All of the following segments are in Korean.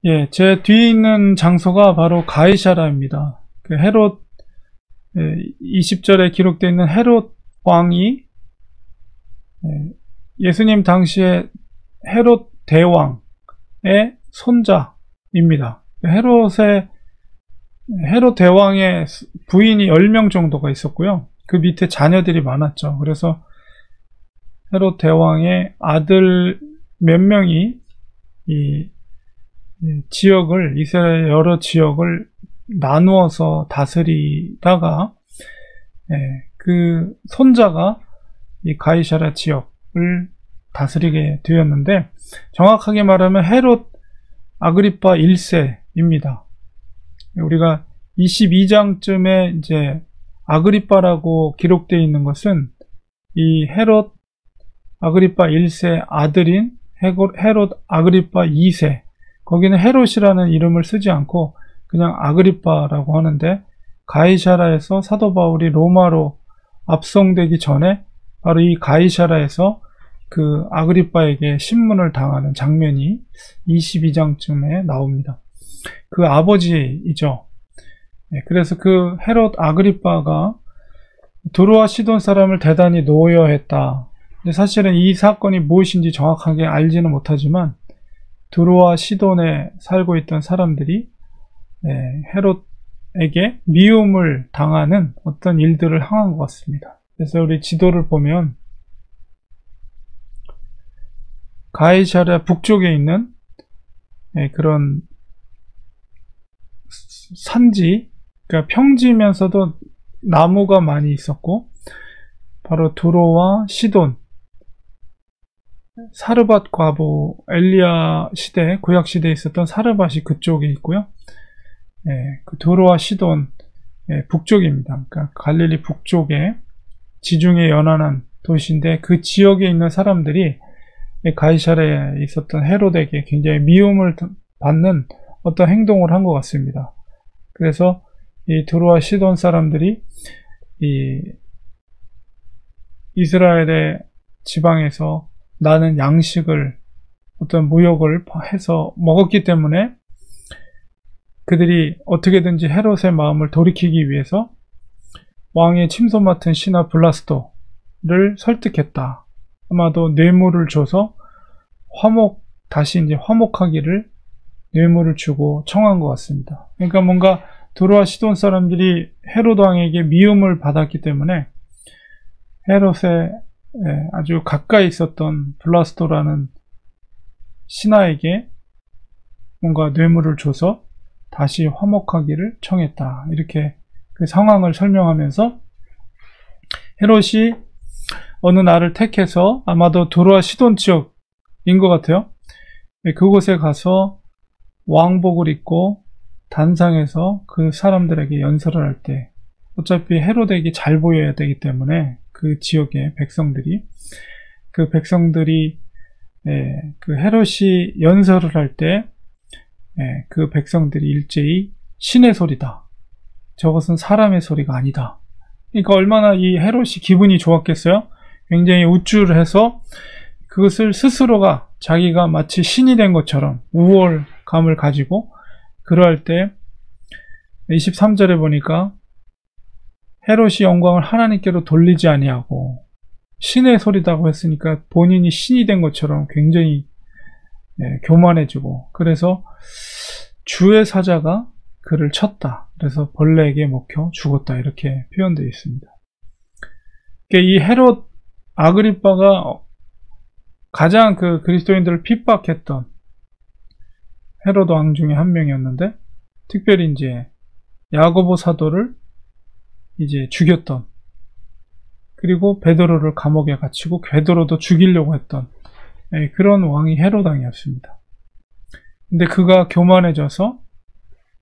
예, 제 뒤에 있는 장소가 바로 가이사라입니다. 그 헤롯, 20절에 기록되어 있는 헤롯 왕이 예수님 당시에 헤롯 대왕의 손자입니다. 헤롯 대왕의 부인이 10명 정도가 있었고요. 그 밑에 자녀들이 많았죠. 그래서 헤롯 대왕의 아들 몇 명이 이 지역을, 이스라엘 여러 지역을 나누어서 다스리다가 그 손자가 이 가이사랴 지역을 다스리게 되었는데, 정확하게 말하면 헤롯 아그리파 1세입니다. 우리가 22장쯤에 이제 아그리파라고 기록되어 있는 것은 이 헤롯 아그리파 1세 아들인 헤롯 아그리파 2세, 거기는 헤롯이라는 이름을 쓰지 않고 그냥 아그리파라고 하는데, 가이사라에서 사도 바울이 로마로 압송되기 전에 바로 이 가이사라에서 그 아그리파에게 신문을 당하는 장면이 22장쯤에 나옵니다. 그 아버지이죠. 그래서 그 헤롯 아그리파가 두로와 시돈 사람을 대단히 노여했다. 근데 사실은 이 사건이 무엇인지 정확하게 알지는 못하지만 두로와 시돈에 살고 있던 사람들이 헤롯에게 미움을 당하는 어떤 일들을 행한 것 같습니다. 그래서 우리 지도를 보면 가이사랴 북쪽에 있는 그런 산지, 그러니까 평지면서도 나무가 많이 있었고, 바로 두로와 시돈, 사르밧 과부, 엘리야 시대, 구약 시대에 있었던 사르밧이 그쪽에 있고요. 그 두로와 시돈 북쪽입니다. 그러니까 갈릴리 북쪽에 지중해 연안한 도시인데, 그 지역에 있는 사람들이 가이사랴에 있었던 헤롯에게 굉장히 미움을 받는 어떤 행동을 한 것 같습니다. 그래서 이 두로와 시돈 사람들이 이 이스라엘의 지방에서 나는 양식을, 어떤 무역을 해서 먹었기 때문에 그들이 어떻게든지 헤롯의 마음을 돌이키기 위해서 왕의 침소 맡은 신하 블라스토를 설득했다. 아마도 뇌물을 줘서 다시 이제 화목하기를 뇌물을 주고 청한 것 같습니다. 그러니까 뭔가 두로와 시돈 사람들이 헤롯 왕에게 미움을 받았기 때문에 헤롯의 아주 가까이 있었던 블라스토라는 신하에게 뭔가 뇌물을 줘서 다시 화목하기를 청했다. 이렇게 그 상황을 설명하면서 헤롯이 어느 날을 택해서, 아마도 두로와 시돈 지역인 것 같아요. 그곳에 가서 왕복을 입고 단상에서 그 사람들에게 연설을 할 때, 어차피 헤롯에게 잘 보여야 되기 때문에 그 지역의 백성들이, 그 헤롯이 연설을 할 때 그 백성들이 일제히 신의 소리다, 저것은 사람의 소리가 아니다. 그러니까 얼마나 이 헤롯이 기분이 좋았겠어요? 굉장히 우쭐해서 그것을 스스로가 자기가 마치 신이 된 것처럼 우월감을 가지고, 그러할 때 23절에 보니까 헤롯이 영광을 하나님께로 돌리지 아니하고 신의 소리다고 했으니까 본인이 신이 된 것처럼 굉장히 교만해지고, 그래서 주의 사자가 그를 쳤다. 그래서 벌레에게 먹혀 죽었다. 이렇게 표현되어 있습니다. 이 헤롯 아그리파가 가장 그 그리스도인들을 핍박했던 헤롯 왕 중에 한 명이었는데, 특별히 이제 야고보 사도를 이제 죽였던, 그리고 베드로를 감옥에 갇히고 베드로도 죽이려고 했던 그런 왕이 헤롯 왕이었습니다. 근데 그가 교만해져서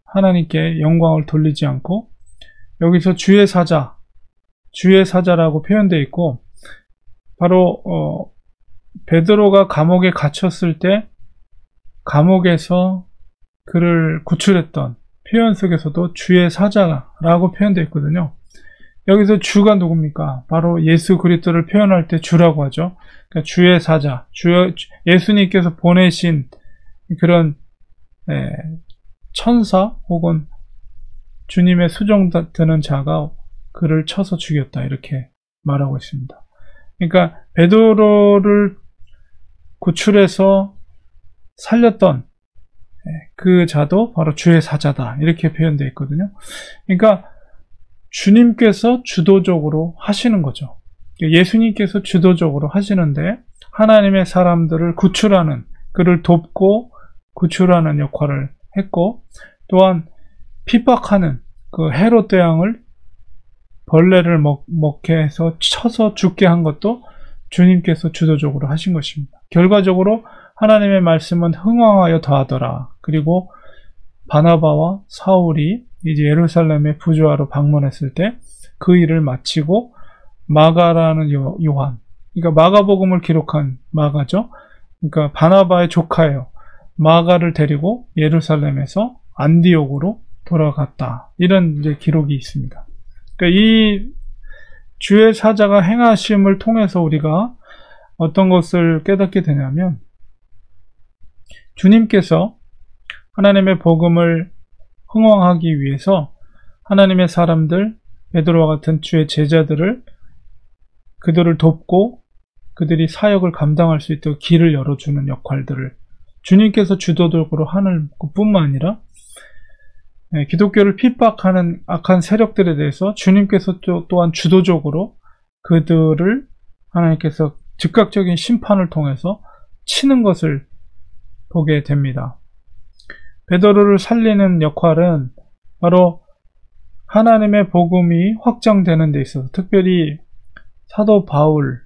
하나님께 영광을 돌리지 않고, 여기서 주의 사자라고 표현되어 있고, 바로 베드로가 감옥에 갇혔을 때 감옥에서 그를 구출했던 표현 속에서도 주의 사자라고 표현되어 있거든요. 여기서 주가 누굽니까? 바로 예수 그리스도를 표현할 때 주라고 하죠. 그러니까 주의 사자, 예수님께서 보내신 그런 천사 혹은 주님의 수종드는 자가 그를 쳐서 죽였다, 이렇게 말하고 있습니다. 그러니까 베드로를 구출해서 살렸던 그 자도 바로 주의 사자다, 이렇게 표현되어 있거든요. 그러니까 주님께서 주도적으로 하시는 거죠. 예수님께서 주도적으로 하시는데 하나님의 사람들을 구출하는, 그를 돕고 구출하는 역할을 했고, 또한 핍박하는 그 헤롯 대왕을 벌레를 먹게 해서 쳐서 죽게 한 것도 주님께서 주도적으로 하신 것입니다. 결과적으로 하나님의 말씀은 흥왕하여 더하더라. 그리고 바나바와 사울이 이제 예루살렘에 부조하러 방문했을 때 그 일을 마치고 마가라는 요한, 그러니까 마가복음을 기록한 마가죠. 그러니까 바나바의 조카예요. 마가를 데리고 예루살렘에서 안디옥으로 돌아갔다, 이런 이제 기록이 있습니다. 그러니까 이 주의 사자가 행하심을 통해서 우리가 어떤 것을 깨닫게 되냐면, 주님께서 하나님의 복음을 흥왕하기 위해서 하나님의 사람들, 베드로와 같은 주의 제자들을, 그들을 돕고 그들이 사역을 감당할 수 있도록 길을 열어주는 역할들을 주님께서 주도적으로 하는 것뿐만 아니라 기독교를 핍박하는 악한 세력들에 대해서 주님께서 또한 주도적으로 그들을 하나님께서 즉각적인 심판을 통해서 치는 것을 보게 됩니다. 베드로를 살리는 역할은 바로 하나님의 복음이 확장되는 데 있어서, 특별히 사도 바울을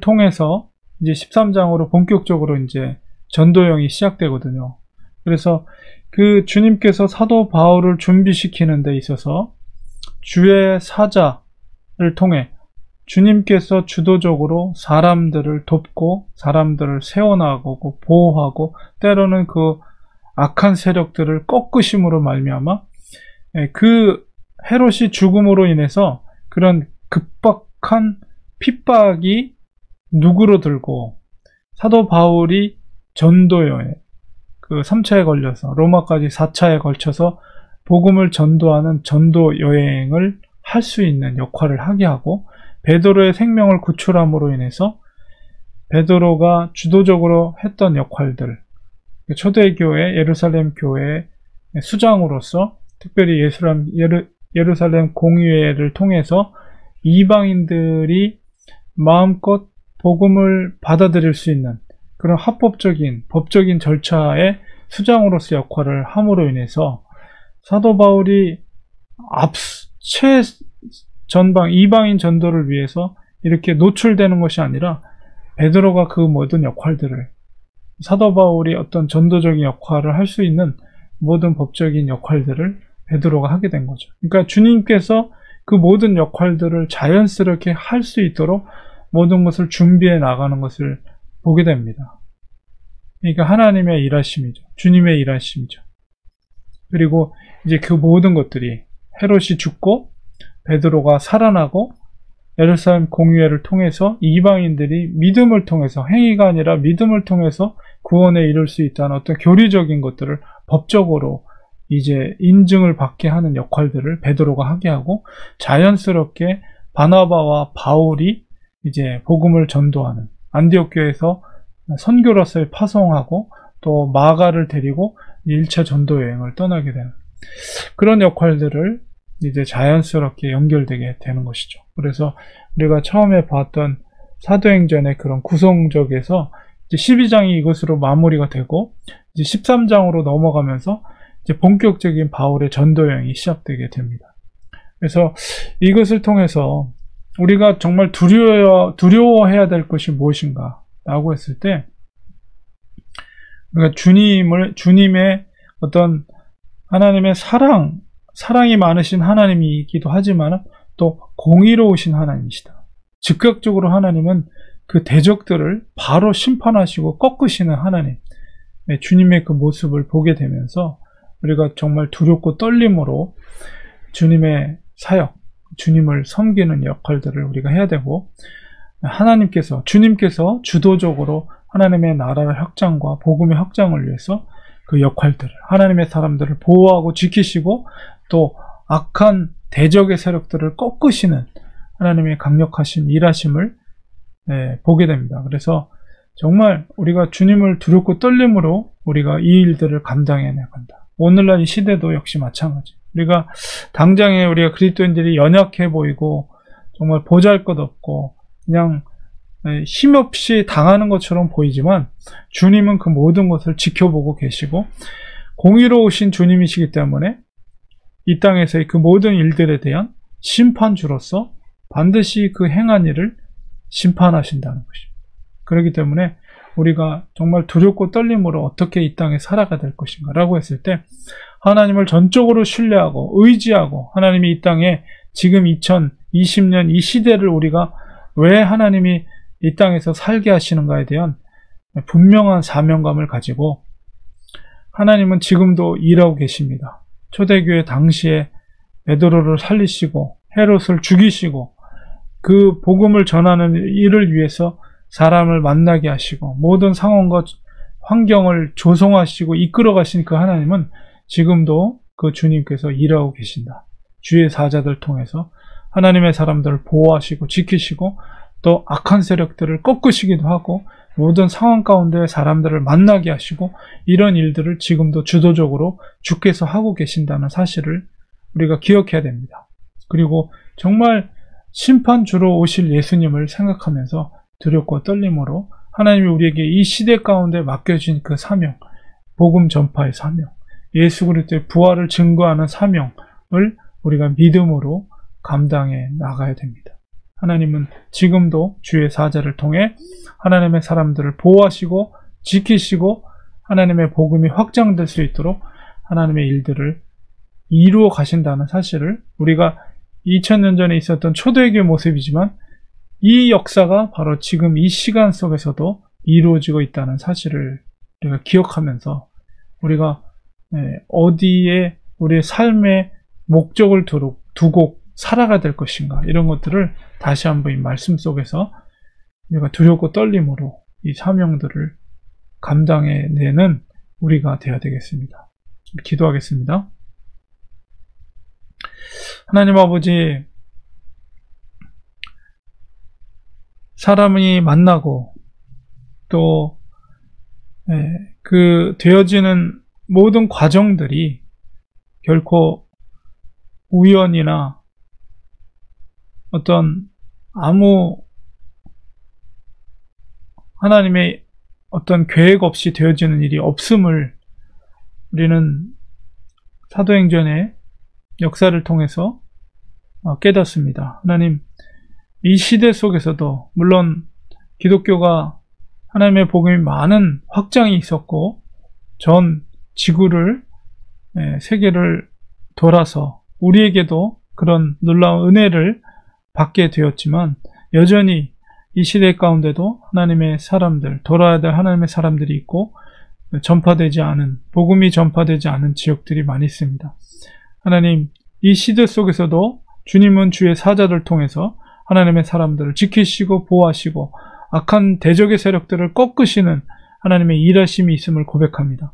통해서 이제 13장으로 본격적으로 이제 전도형이 시작되거든요. 그래서 그 주님께서 사도 바울을 준비시키는 데 있어서 주의 사자를 통해 주님께서 주도적으로 사람들을 돕고 사람들을 세워나가고 보호하고, 때로는 그 악한 세력들을 꺾으심으로 말미암아 그 헤롯이 죽음으로 인해서 그런 급박한 핍박이 누구로 들고, 사도 바울이 전도여행, 그 3차에 걸려서 로마까지 4차에 걸쳐서 복음을 전도하는 전도 여행을 할 수 있는 역할을 하게 하고, 베드로의 생명을 구출함으로 인해서 베드로가 주도적으로 했던 역할들, 초대교회, 예루살렘 교회의 수장으로서 특별히 예루살렘 공의회를 통해서 이방인들이 마음껏 복음을 받아들일 수 있는 그런 합법적인, 법적인 절차의 수장으로서 역할을 함으로 인해서 사도 바울이 최전방 이방인 전도를 위해서 이렇게 노출되는 것이 아니라 베드로가 그 모든 역할들을, 사도 바울이 어떤 전도적인 역할을 할 수 있는 모든 법적인 역할들을 베드로가 하게 된 거죠. 그러니까 주님께서 그 모든 역할들을 자연스럽게 할 수 있도록 모든 것을 준비해 나가는 것을 보게 됩니다. 그러니까 하나님의 일하심이죠. 주님의 일하심이죠. 그리고 이제 그 모든 것들이 헤롯이 죽고 베드로가 살아나고 예루살렘 공의회를 통해서 이방인들이 믿음을 통해서, 행위가 아니라 믿음을 통해서 구원에 이를 수 있다는 어떤 교리적인 것들을 법적으로 이제 인증을 받게 하는 역할들을 베드로가 하게 하고, 자연스럽게 바나바와 바울이 이제 복음을 전도하는, 안디옥 교회에서 선교로서 파송하고 또 마가를 데리고 1차 전도 여행을 떠나게 되는 그런 역할들을 이제 자연스럽게 연결되게 되는 것이죠. 그래서 우리가 처음에 봤던 사도행전의 그런 구성적에서 이제 12장이 이것으로 마무리가 되고, 이제 13장으로 넘어가면서 이제 본격적인 바울의 전도 여행이 시작되게 됩니다. 그래서 이것을 통해서 우리가 정말 두려워해야 될 것이 무엇인가 라고 했을 때, 우리가 주님의 어떤 하나님의 사랑이 많으신 하나님이기도 하지만 또 공의로우신 하나님이시다. 즉각적으로 하나님은 그 대적들을 바로 심판하시고 꺾으시는 하나님, 주님의 그 모습을 보게 되면서 우리가 정말 두렵고 떨림으로 주님의 사역, 주님을 섬기는 역할들을 우리가 해야 되고, 주님께서 주도적으로 하나님의 나라의 확장과 복음의 확장을 위해서 그 역할들을, 하나님의 사람들을 보호하고 지키시고 또 악한 대적의 세력들을 꺾으시는 하나님의 강력하신 일하심을 보게 됩니다. 그래서 정말 우리가 주님을 두렵고 떨림으로 우리가 이 일들을 감당해 나간다. 오늘날 이 시대도 역시 마찬가지. 우리가 당장에 우리가 그리스도인들이 연약해 보이고 정말 보잘것없고 그냥 힘없이 당하는 것처럼 보이지만 주님은 그 모든 것을 지켜보고 계시고 공의로우신 주님이시기 때문에 이 땅에서의 그 모든 일들에 대한 심판주로서 반드시 그 행한 일을 심판하신다는 것입니다. 그렇기 때문에 우리가 정말 두렵고 떨림으로 어떻게 이 땅에 살아가야 될 것인가 라고 했을 때 하나님을 전적으로 신뢰하고 의지하고 하나님이 이 땅에 지금 2020년 이 시대를 우리가 왜 하나님이 이 땅에서 살게 하시는가에 대한 분명한 사명감을 가지고 하나님은 지금도 일하고 계십니다. 초대교회 당시에 베드로를 살리시고 헤롯을 죽이시고 그 복음을 전하는 일을 위해서 사람을 만나게 하시고 모든 상황과 환경을 조성하시고 이끌어 가신 그 하나님은 지금도 그 주님께서 일하고 계신다. 주의 사자들 통해서 하나님의 사람들을 보호하시고 지키시고 또 악한 세력들을 꺾으시기도 하고 모든 상황 가운데 사람들을 만나게 하시고 이런 일들을 지금도 주도적으로 주께서 하고 계신다는 사실을 우리가 기억해야 됩니다. 그리고 정말 심판주로 오실 예수님을 생각하면서 두렵고 떨림으로 하나님이 우리에게 이 시대 가운데 맡겨진 그 사명, 복음 전파의 사명, 예수 그리스도의 부활을 증거하는 사명을 우리가 믿음으로 감당해 나가야 됩니다. 하나님은 지금도 주의 사자를 통해 하나님의 사람들을 보호하시고 지키시고 하나님의 복음이 확장될 수 있도록 하나님의 일들을 이루어 가신다는 사실을 우리가 2000년 전에 있었던 초대교회 모습이지만 이 역사가 바로 지금 이 시간 속에서도 이루어지고 있다는 사실을 우리가 기억하면서 우리가 어디에 우리의 삶의 목적을 두고 살아가야 될 것인가 이런 것들을 다시 한번 이 말씀 속에서 우리가 두렵고 떨림으로 이 사명들을 감당해내는 우리가 되어야 되겠습니다. 기도하겠습니다. 하나님 아버지, 사람이 만나고 또 그 되어지는 모든 과정들이 결코 우연이나 어떤 아무 하나님의 어떤 계획 없이 되어지는 일이 없음을 우리는 사도행전의 역사를 통해서 깨닫습니다. 하나님, 이 시대 속에서도 물론 기독교가 하나님의 복음이 많은 확장이 있었고 전 지구를 세계를 돌아서 우리에게도 그런 놀라운 은혜를 받게 되었지만 여전히 이 시대 가운데도 하나님의 사람들, 돌아야 될 하나님의 사람들이 있고 전파되지 않은, 복음이 전파되지 않은 지역들이 많이 있습니다. 하나님, 이 시대 속에서도 주님은 주의 사자들 통해서 하나님의 사람들을 지키시고 보호하시고 악한 대적의 세력들을 꺾으시는 하나님의 일하심이 있음을 고백합니다.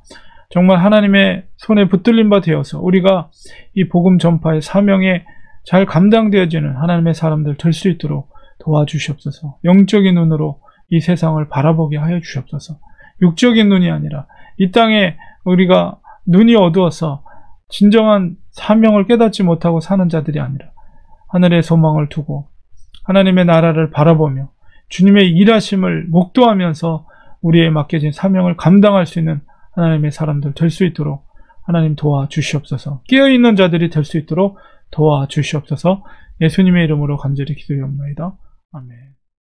정말 하나님의 손에 붙들린 바 되어서 우리가 이 복음 전파의 사명에 잘 감당되어지는 하나님의 사람들 될 수 있도록 도와주시옵소서. 영적인 눈으로 이 세상을 바라보게 하여 주시옵소서. 육적인 눈이 아니라 이 땅에 우리가 눈이 어두워서 진정한 사명을 깨닫지 못하고 사는 자들이 아니라 하늘의 소망을 두고 하나님의 나라를 바라보며 주님의 일하심을 목도하면서 우리의 맡겨진 사명을 감당할 수 있는 하나님의 사람들 될 수 있도록 하나님 도와주시옵소서. 깨어있는 자들이 될 수 있도록 도와주시옵소서. 예수님의 이름으로 간절히 기도하옵나이다. 아멘.